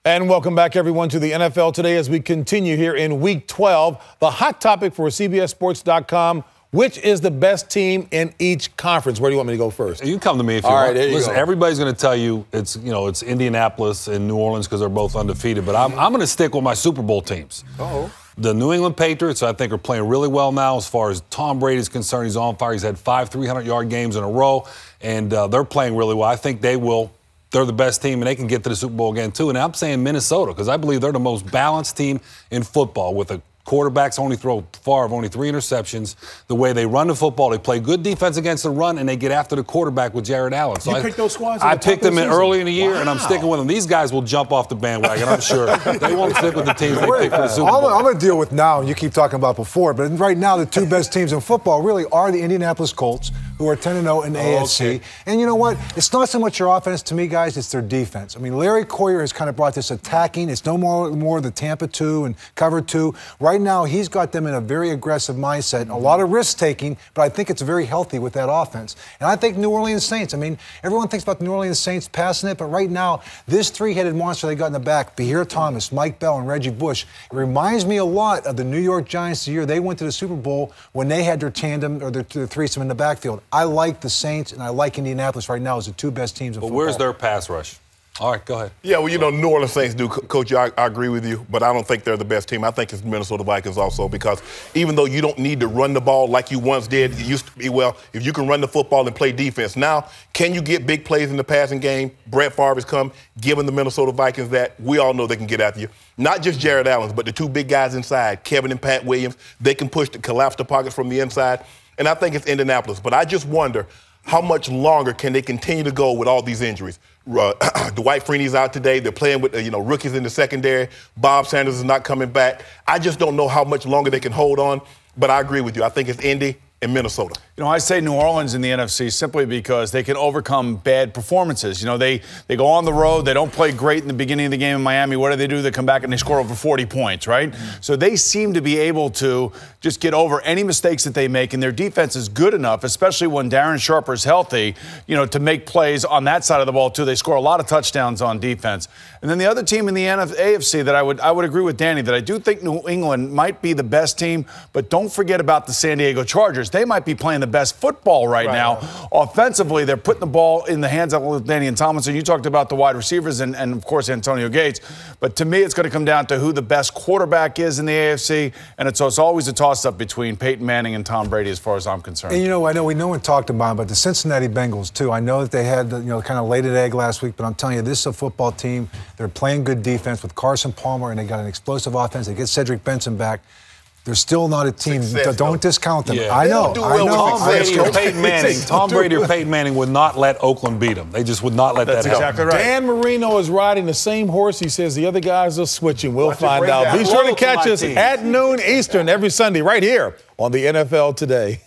And welcome back, everyone, to the NFL Today as we continue here in Week 12. The hot topic for CBSSports.com, which is the best team in each conference? Where do you want me to go first? You can come to me if you want. All right, right, listen, everybody's going to tell you it's Indianapolis and New Orleans because they're both undefeated. But I'm going to stick with my Super Bowl teams. Uh-oh. The New England Patriots, I think, are playing really well now as far as Tom Brady is concerned. He's on fire. He's had 5 300-yard games in a row, and they're playing really well. I think they will. They're the best team, and they can get to the Super Bowl again, too. And I'm saying Minnesota because I believe they're the most balanced team in football with a quarterbacks only throw far of only 3 interceptions. The way they run the football, they play good defense against the run, and they get after the quarterback with Jared Allen. So you picked those squads? I picked them in early in the year, and I'm sticking with them. These guys will jump off the bandwagon, I'm sure. They won't stick with the teams they picked for the Super Bowl. I'm going to deal with now, and you keep talking about before, but right now the 2 best teams in football really are the Indianapolis Colts, who are 10-0 in the AFC. Okay. And you know what? It's not so much your offense to me, guys, it's their defense. I mean, Larry Coyer has kind of brought this attacking. It's no more the Tampa 2 and cover 2. Right now, he's got them in a very aggressive mindset, a lot of risk-taking, but I think it's very healthy with that offense. And I think New Orleans Saints, I mean, everyone thinks about the New Orleans Saints passing it, but right now, this 3-headed monster they got in the back, Bahir Thomas, Mike Bell, and Reggie Bush, it reminds me a lot of the New York Giants the year they went to the Super Bowl when they had their tandem or their threesome in the backfield. I like the Saints, and I like Indianapolis right now as the 2 best teams in football. Where's their pass rush? All right, go ahead. Yeah, well, you know, New Orleans Saints do, Coach, I agree with you, but I don't think they're the best team. I think it's the Minnesota Vikings also because even though you don't need to run the ball like you once did, it used to be, well, if you can run the football and play defense. Now, can you get big plays in the passing game? Brett Favre has come, giving the Minnesota Vikings that. We all know they can get after you. Not just Jared Allen, but the 2 big guys inside, Kevin and Pat Williams. They can collapse the pockets from the inside, and I think it's Indianapolis. But I just wonder, how much longer can they continue to go with all these injuries? Dwight Freeney's out today. They're playing with rookies in the secondary. Bob Sanders is not coming back. I just don't know how much longer they can hold on. But I agree with you. I think it's Indy and Minnesota. You know, I say New Orleans in the NFC simply because they can overcome bad performances. You know, they go on the road. They don't play great in the beginning of the game in Miami. What do? They come back and they score over 40 points, right? Mm-hmm. So they seem to be able to just get over any mistakes that they make, and their defense is good enough, especially when Darren Sharpe is healthy, you know, to make plays on that side of the ball, too. They score a lot of touchdowns on defense. And then the other team in the AFC that I would agree with Danny that I do think New England might be the best team, but don't forget about the San Diego Chargers. They might be playing the best football right now. Offensively, they're putting the ball in the hands of Danny and Tomlinson. You talked about the wide receivers and of course, Antonio Gates. But to me, it's going to come down to who the best quarterback is in the AFC. And it's always a toss-up between Peyton Manning and Tom Brady as far as I'm concerned. And, you know, I know we no one talked about it, but the Cincinnati Bengals, too. I know that they had, kind of laid an egg last week, but I'm telling you, this is a football team. They're playing good defense with Carson Palmer, and they got an explosive offense. They get Cedric Benson back. They're still not a team. Don't discount them. Yeah. I know. Tom Brady or Peyton Manning would not let Oakland beat them. They just would not let that happen. Exactly right. Dan Marino is riding the same horse. He says the other guys are switching. We'll find out. Be sure to catch us at noon Eastern every Sunday right here on the NFL Today.